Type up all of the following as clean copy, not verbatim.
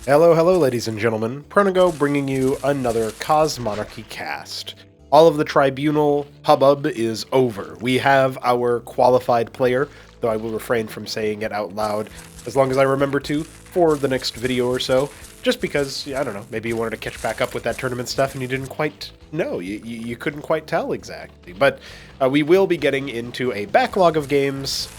Hello, hello, ladies and gentlemen. Pronago bringing you another Cosmonarchy cast. All of the tribunal hubbub is over. We have our qualified player, though I will refrain from saying it out loud as long as I remember to for the next video or so. Just because, I don't know, maybe you wanted to catch back up with that tournament stuff and you didn't quite know. You couldn't quite tell exactly. But we will be getting into a backlog of games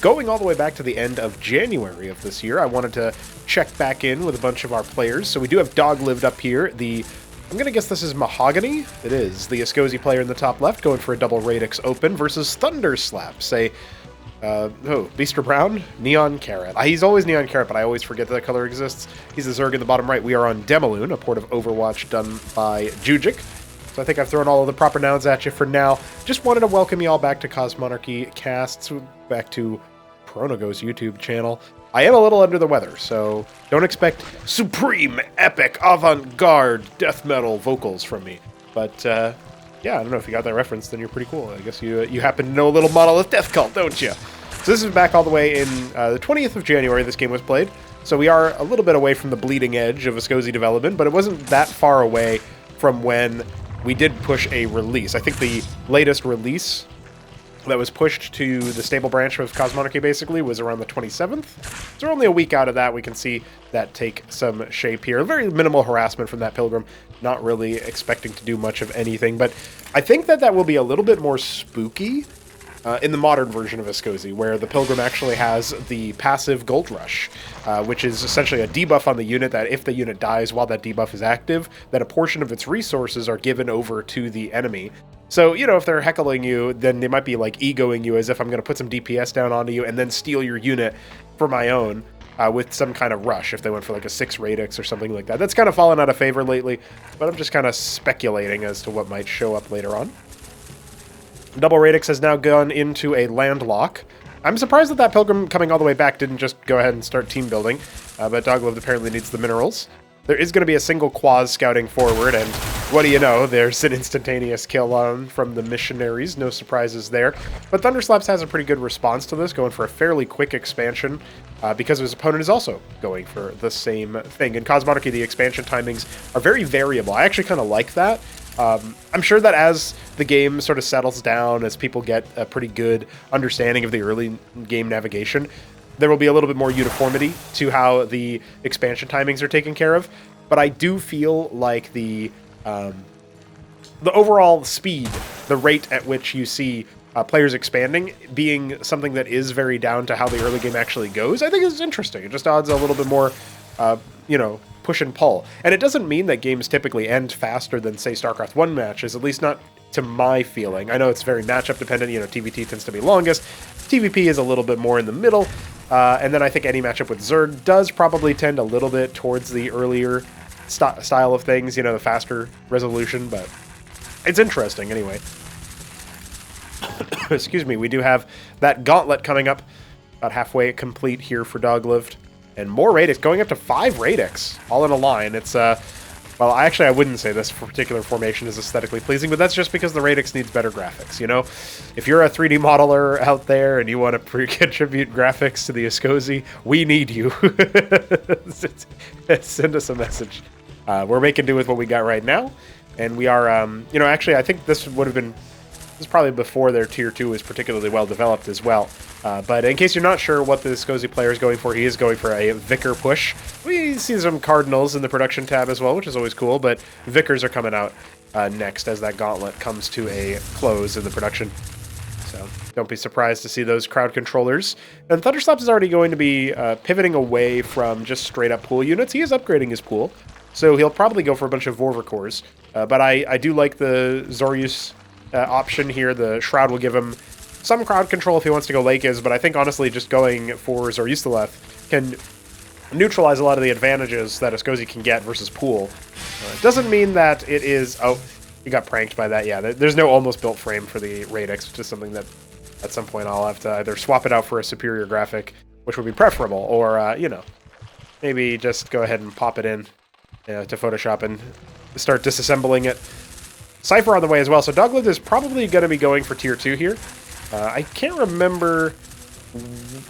going all the way back to the end of January of this year. I wanted to check back in with a bunch of our players. So we do have Doglived up here. I'm going to guess this is Mahogany. It is. The Escozy player in the top left going for a double Radix Open versus ThunderSlaps, Beaster Brown? Neon Carrot. He's always Neon Carrot, but I always forget that color exists. He's the Zerg in the bottom right. We are on Demilune, a port of Overwatch done by Jujic. So I think I've thrown all of the proper nouns at you for now. Just wanted to welcome you all back to Cosmonarchy Casts, back to Pronago's YouTube channel. I am a little under the weather, so don't expect supreme, epic, avant-garde, death metal vocals from me. But, yeah, I don't know if you got that reference, then you're pretty cool. I guess you happen to know a little Monolith Death Cult, don't you? So this is back all the way in the 20th of January this game was played. So we are a little bit away from the bleeding edge of Escozy development, but it wasn't that far away from when we did push a release. I think the latest release that was pushed to the stable branch of Cosmonarchy, basically, was around the 27th. So we're only a week out of that. We can see that take some shape here. Very minimal harassment from that Pilgrim. Not really expecting to do much of anything. But I think that will be a little bit more spooky in the modern version of Escozy, where the Pilgrim actually has the passive Gold Rush, which is essentially a debuff on the unit that if the unit dies while that debuff is active, then a portion of its resources are given over to the enemy. So, you know, if they're heckling you, then they might be, like, egoing you as if I'm going to put some DPS down onto you and then steal your unit for my own with some kind of rush, if they went for, like, a 6 Radix or something like that. That's kind of fallen out of favor lately, but I'm just kind of speculating as to what might show up later on. Double Radix has now gone into a landlock. I'm surprised that Pilgrim coming all the way back didn't just go ahead and start team building, but Doglived apparently needs the minerals. There is going to be a single Quaz scouting forward, and what do you know, there's an instantaneous kill on from the missionaries. No surprises there. But ThunderSlaps has a pretty good response to this, going for a fairly quick expansion, because his opponent is also going for the same thing. In Cosmonarchy, the expansion timings are very variable. I actually kind of like that. I'm sure that as the game sort of settles down, as people get a pretty good understanding of the early game navigation, there will be a little bit more uniformity to how the expansion timings are taken care of. But I do feel like the overall speed, the rate at which you see players expanding, being something that is very down to how the early game actually goes, I think is interesting. It just adds a little bit more, push and pull. And it doesn't mean that games typically end faster than, say, Starcraft 1 matches, at least not to my feeling. I know it's very matchup dependent. You know, TVT tends to be longest. TVP is a little bit more in the middle. And then I think any matchup with Zerg does probably tend a little bit towards the earlier style of things, you know, the faster resolution, but it's interesting anyway. Excuse me, we do have that gauntlet coming up, about halfway complete here for Doglived. And more Radix, going up to 5 Radix, all in a line. It's, well, actually, I wouldn't say this particular formation is aesthetically pleasing, but that's just because the Radix needs better graphics, you know? If you're a 3D modeler out there and you want to contribute graphics to the Escozy, we need you. Send us a message. We're making do with what we got right now, and we are, actually, I think this would have been, this is probably before their Tier 2 was particularly well developed as well. But in case you're not sure what the Escozy player is going for, he is going for a Vicar push. We see some Cardinals in the production tab as well, which is always cool, but Vicars are coming out next as that gauntlet comes to a close in the production. So don't be surprised to see those crowd controllers. And ThunderSlaps is already going to be pivoting away from just straight-up pool units. He is upgrading his pool, so he'll probably go for a bunch of Vorvicors. But I do like the Zorius option here. The Shroud will give him some crowd control if he wants to go Lakes, but I think honestly just going for Zoriustaleth can neutralize a lot of the advantages that Escozy can get versus pool. It doesn't mean that it is... Oh, you got pranked by that. Yeah, there's no almost built frame for the Radix, which is something that at some point I'll have to either swap it out for a superior graphic, which would be preferable, or, maybe just go ahead and pop it in to Photoshop and start disassembling it. Cypher on the way as well, so Doglived is probably going to be going for Tier 2 here. I can't remember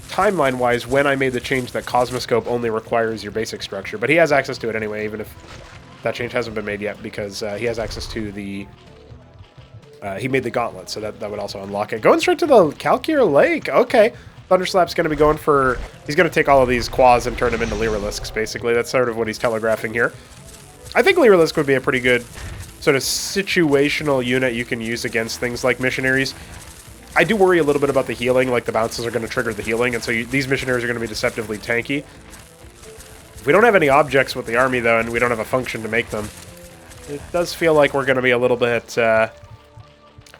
timeline-wise when I made the change that Cosmoscope only requires your basic structure, but he has access to it anyway, even if that change hasn't been made yet, because he has access to the... he made the gauntlet, so that would also unlock it. Going straight to the Calcure Lake. Okay. ThunderSlaps going to be going for... He's going to take all of these Quas and turn them into Lyrilisks, basically. That's sort of what he's telegraphing here. I think Lyrilisks would be a pretty good sort of situational unit you can use against things like missionaries. I do worry a little bit about the healing, like the bounces are going to trigger the healing, and so these missionaries are going to be deceptively tanky. If we don't have any objects with the army, though, and we don't have a function to make them, it does feel like we're going to be a little bit...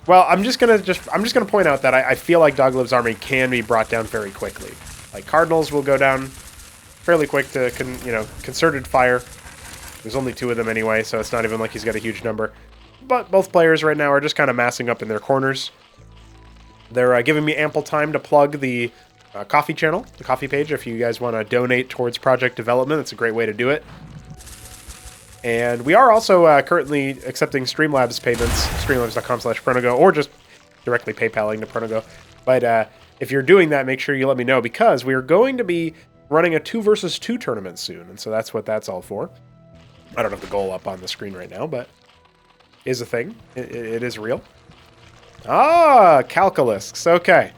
Well, I'm just gonna point out that I feel like Doglived's army can be brought down very quickly. Like Cardinals will go down fairly quick to concerted fire. There's only 2 of them anyway, so it's not even like he's got a huge number. But both players right now are just kind of massing up in their corners. They're giving me ample time to plug the coffee channel, the coffee page. If you guys want to donate towards project development, it's a great way to do it. And we are also currently accepting Streamlabs payments, streamlabs.com/Pronago, or just directly PayPaling to Pronago. But if you're doing that, make sure you let me know, because we are going to be running a 2 versus 2 tournament soon, and so that's what that's all for. I don't have the goal up on the screen right now, but is a thing. It is real. Ah, Calculisks. Okay.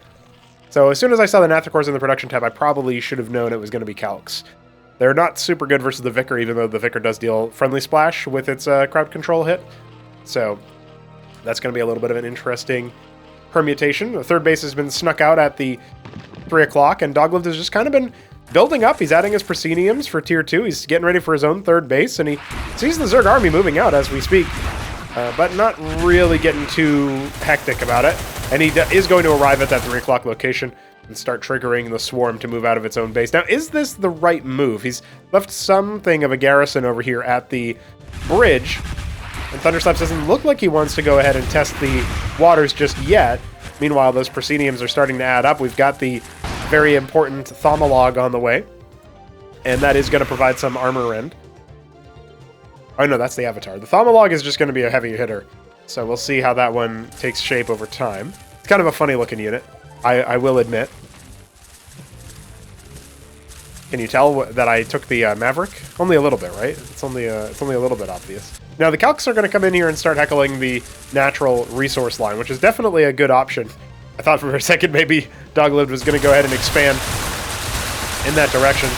So as soon as I saw the Nathicores in the production tab, I probably should have known it was going to be Calcs. They're not super good versus the Vicar, even though the Vicar does deal friendly splash with its crowd control hit. So that's going to be a little bit of an interesting permutation. The third base has been snuck out at the 3 o'clock, and Doglived has just kind of been building up. He's adding his Prosceniums for Tier 2. He's getting ready for his own third base, and he sees the Zerg army moving out as we speak, but not really getting too hectic about it. And he is going to arrive at that 3 o'clock location and start triggering the swarm to move out of its own base. Now, is this the right move? He's left something of a garrison over here at the bridge, and ThunderSlaps doesn't look like he wants to go ahead and test the waters just yet. Meanwhile, those Prosceniums are starting to add up. We've got the very important Thaumalog on the way, and that is going to provide some armor rend. Oh no, that's the Avatar. The Thaumalog is just going to be a heavy hitter, so we'll see how that one takes shape over time. It's kind of a funny looking unit, I will admit. Can you tell that I took the Maverick? Only a little bit, right? It's only a little bit obvious. Now the Calcs are going to come in here and start heckling the natural resource line, which is definitely a good option. I thought for a second maybe Doglived was going to go ahead and expand in that direction,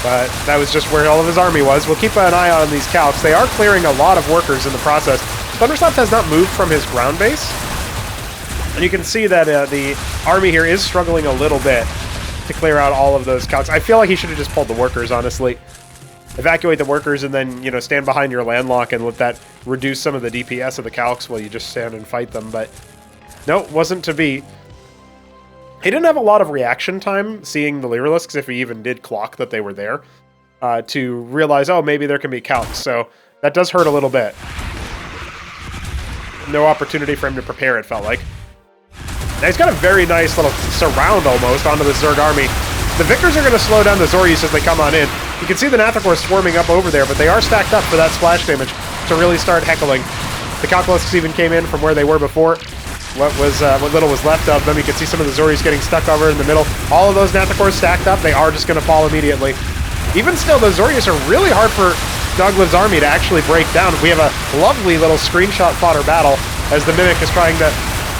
but that was just where all of his army was. We'll keep an eye on these Calcs. They are clearing a lot of workers in the process. ThunderSlaps has not moved from his ground base, and you can see that the army here is struggling a little bit to clear out all of those Calcs. I feel like he should have just pulled the workers, honestly. Evacuate the workers and then, you know, stand behind your landlock and let that reduce some of the DPS of the Calcs while you just stand and fight them, but no, wasn't to be. He didn't have a lot of reaction time seeing the Lyrilisks, if he even did clock that they were there, to realize, oh, maybe there can be Calcs, so that does hurt a little bit. No opportunity for him to prepare, it felt like. Now he's got a very nice little surround almost onto the Zerg army. The Vicars are going to slow down the Zoryus as they come on in. You can see the Nathicores swarming up over there, but they are stacked up for that splash damage to really start heckling. The Calculisks even came in from where they were before. What little was left of them. You can see some of the Zoryus getting stuck over in the middle. All of those Nathicores stacked up. They are just going to fall immediately. Even still, those Zoryus are really hard for Doglived's army to actually break down. We have a lovely little screenshot fodder battle as the Mimic is trying to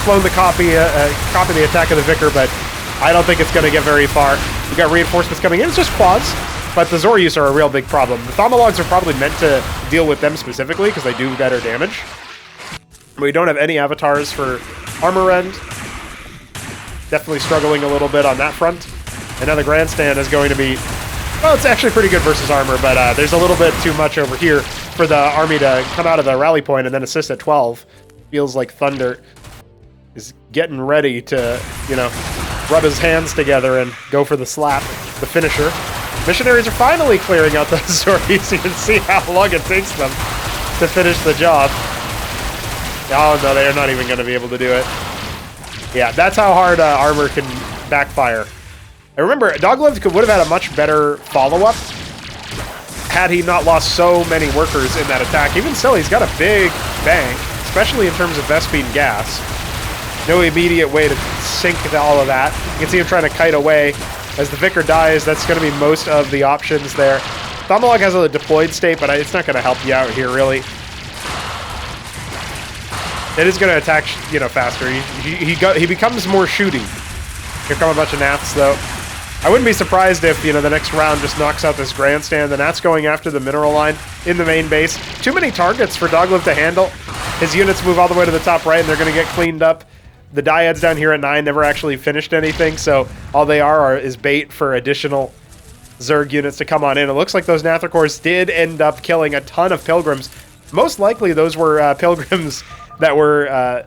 clone the copy the attack of the Vicar, but I don't think it's going to get very far. We got reinforcements coming in. It's just quads, but the Zoryus are a real big problem. The Thaumalogs are probably meant to deal with them specifically because they do better damage. We don't have any avatars for armor end. Definitely struggling a little bit on that front. And now the grandstand is going to be, well, it's actually pretty good versus armor, but there's a little bit too much over here for the army to come out of the rally point and then assist at 12. Feels like Thunder is getting ready to, you know, rub his hands together and go for the slap, the finisher. Missionaries are finally clearing out those Zoryus. You can see how long it takes them to finish the job. Oh no, they are not even going to be able to do it. Yeah, that's how hard armor can backfire. And remember, Doglived would have had a much better follow-up had he not lost so many workers in that attack. Even still, he's got a big bank, especially in terms of Vespene gas. no immediate way to sink all of that. You can see him trying to kite away. As the Vicar dies, that's going to be most of the options there. Thumbelog has a deployed state, but it's not going to help you out here, really. It is going to attack, you know, faster. He becomes more shooty. Here come a bunch of Naths, though. I wouldn't be surprised if, you know, the next round just knocks out this Grandstand. The Nats going after the mineral line in the main base. Too many targets for Doglived to handle. His units move all the way to the top right, and they're going to get cleaned up. The Dyads down here at 9 never actually finished anything, so all they is bait for additional Zerg units to come on in. It looks like those Nathrakors did end up killing a ton of Pilgrims. Most likely those were Pilgrims that were,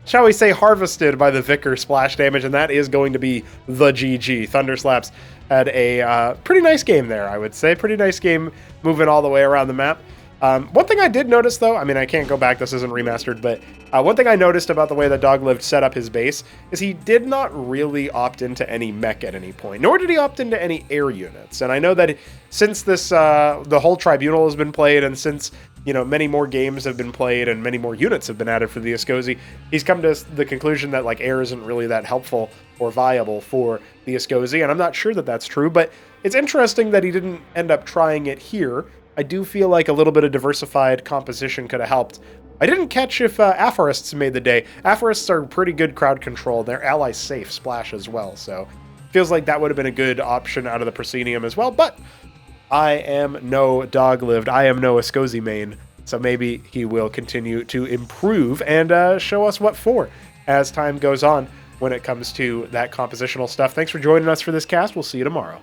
shall we say, harvested by the Vicar splash damage, and that is going to be the GG. ThunderSlaps had a pretty nice game there, I would say. Pretty nice game moving all the way around the map. One thing I did notice, though, I mean, I can't go back, this isn't remastered, but one thing I noticed about the way that Doglived set up his base is he did not really opt into any mech at any point, nor did he opt into any air units. And I know that since this, the whole Tribunal has been played, and since, you know, many more games have been played and many more units have been added for the Ascozi, he's come to the conclusion that, like, air isn't really that helpful or viable for the Ascozi, and I'm not sure that that's true, but it's interesting that he didn't end up trying it here. I do feel like a little bit of diversified composition could have helped. I didn't catch if Aphorists made the day. Aphorists are pretty good crowd control. They're ally safe splash as well, so feels like that would have been a good option out of the Proscenium as well, but I am no Doglived. I am no Ascozi main, so maybe he will continue to improve and show us what for as time goes on when it comes to that compositional stuff. Thanks for joining us for this cast. We'll see you tomorrow.